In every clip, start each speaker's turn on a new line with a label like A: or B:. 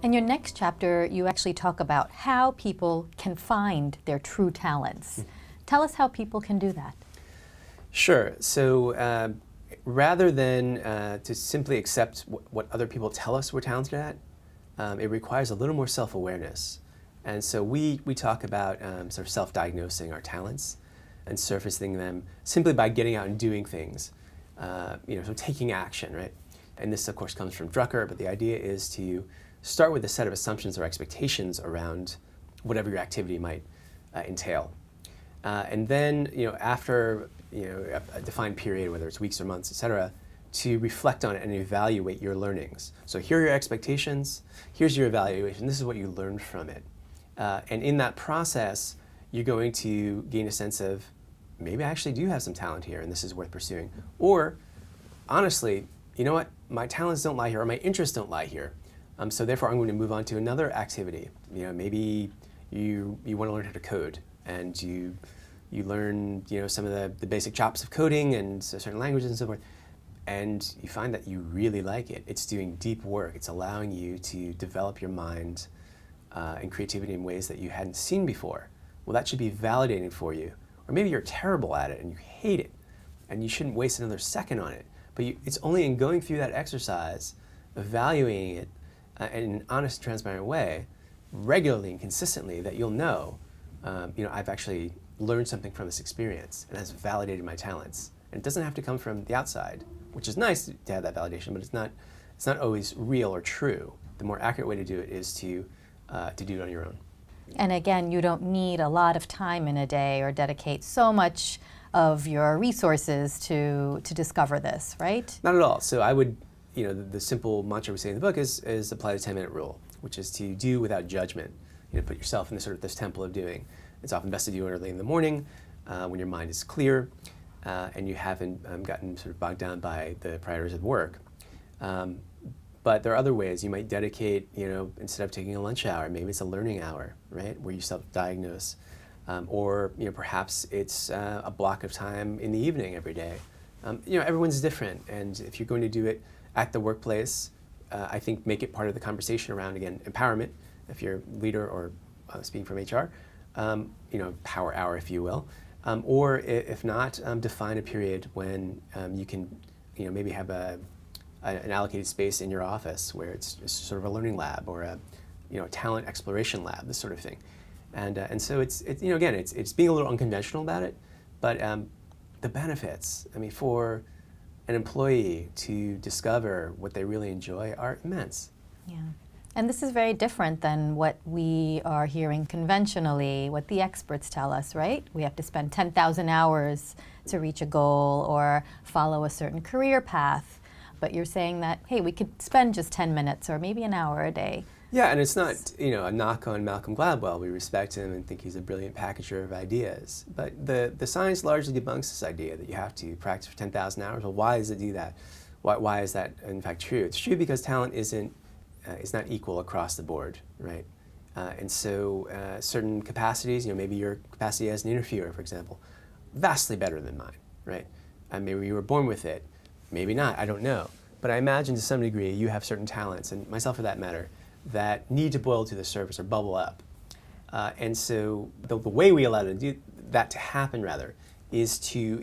A: In your next chapter, you actually talk about how people can find their true talents. Tell us how people can do that.
B: Sure. So rather than to simply accept what other people tell us we're talented at, it requires a little more self-awareness. And so we talk about sort of self-diagnosing our talents and surfacing them simply by getting out and doing things, so taking action, right? And this, of course, comes from Drucker, but the idea is to start with a set of assumptions or expectations around whatever your activity might entail. And then, after a defined period, whether it's weeks or months, et cetera, to reflect on it and evaluate your learnings. So here are your expectations, here's your evaluation, this is what you learned from it. And in that process, you're going to gain a sense of, maybe I actually do have some talent here and this is worth pursuing. Or, honestly, you know what, my talents don't lie here, or my interests don't lie here. So therefore I'm going to move on to another activity. Maybe you want to learn how to code, and you learn some of the basic chops of coding and certain languages and so forth, and you find that you really like it. It's doing deep work. It's allowing you to develop your mind and creativity in ways that you hadn't seen before. Well, that should be validating for you. Or maybe you're terrible at it and you hate it, and you shouldn't waste another second on it. But it's only in going through that exercise, evaluating it in an honest and transparent way, regularly and consistently, that you'll know, I've actually learned something from this experience and has validated my talents. And it doesn't have to come from the outside, which is nice to have that validation, but it's not always real or true. The more accurate way to do it is to do it on your own.
A: And again, you don't need a lot of time in a day or dedicate so much of your resources to discover this, right?
B: Not at all. So I would, the simple mantra we say in the book is apply the 10-minute rule, which is to do without judgment. Put yourself in this temple of doing. It's often best to do it early in the morning when your mind is clear and you haven't gotten sort of bogged down by the priorities of work. But there are other ways. You might dedicate, instead of taking a lunch hour, maybe it's a learning hour, right, where you self-diagnose. Or perhaps it's a block of time in the evening every day. Everyone's different, and if you're going to do it at the workplace, I think make it part of the conversation around, again, empowerment. If you're a leader or speaking from HR, power hour, if you will. Or if not, define a period when you can, maybe have an allocated space in your office where it's sort of a learning lab or a talent exploration lab, this sort of thing. And so it's again, it's being a little unconventional about it, but the benefits, for an employee to discover what they really enjoy are immense.
A: Yeah. And this is very different than what we are hearing conventionally, what the experts tell us, right? We have to spend 10,000 hours to reach a goal or follow a certain career path. But you're saying that, hey, we could spend just 10 minutes or maybe an hour a day.
B: Yeah, and it's not, a knock on Malcolm Gladwell. We respect him and think he's a brilliant packager of ideas. But the science largely debunks this idea that you have to practice for 10,000 hours. Well, why does it do that? Why is that, in fact, true? It's true because talent is not equal across the board, right? And so certain capacities, maybe your capacity as an interviewer, for example, vastly better than mine, right? Maybe you were born with it. Maybe not, I don't know. But I imagine to some degree you have certain talents, and myself for that matter, that need to boil to the surface or bubble up. And so the way we allow that to happen, rather, is to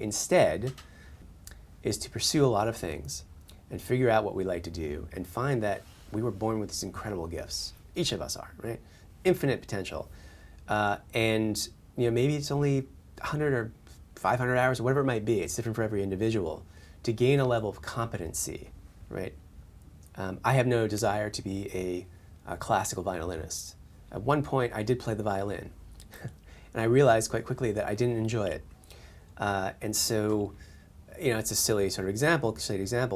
B: pursue a lot of things and figure out what we like to do and find that we were born with these incredible gifts. Each of us are, right? Infinite potential. And maybe it's only 100 or 500 hours or whatever it might be. It's different for every individual to gain a level of competency, right? I have no desire to be a classical violinist. At one point, I did play the violin, and I realized quite quickly that I didn't enjoy it. And so, it's a silly example,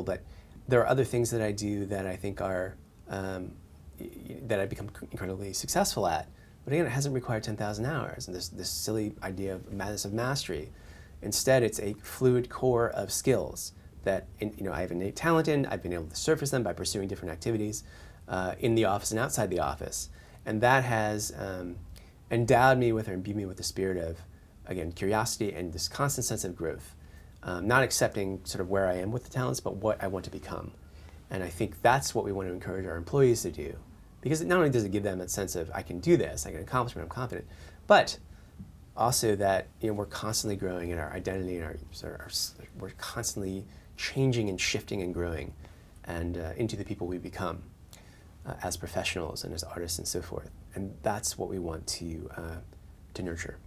B: but there are other things that I do that I think are, that I've become incredibly successful at. But again, it hasn't required 10,000 hours, and this silly idea of madness of mastery. Instead, it's a fluid core of skills that I have innate talent in. I've been able to surface them by pursuing different activities in the office and outside the office. And that has endowed me with or imbued me with the spirit of, again, curiosity and this constant sense of growth. Not accepting sort of where I am with the talents, but what I want to become. And I think that's what we want to encourage our employees to do, Because not only does it give them a sense of, I can do this, I can accomplish it, I'm confident, but also that we're constantly growing in our identity and we're constantly changing and shifting and growing and into the people we become as professionals and as artists and so forth. And that's what we want to nurture.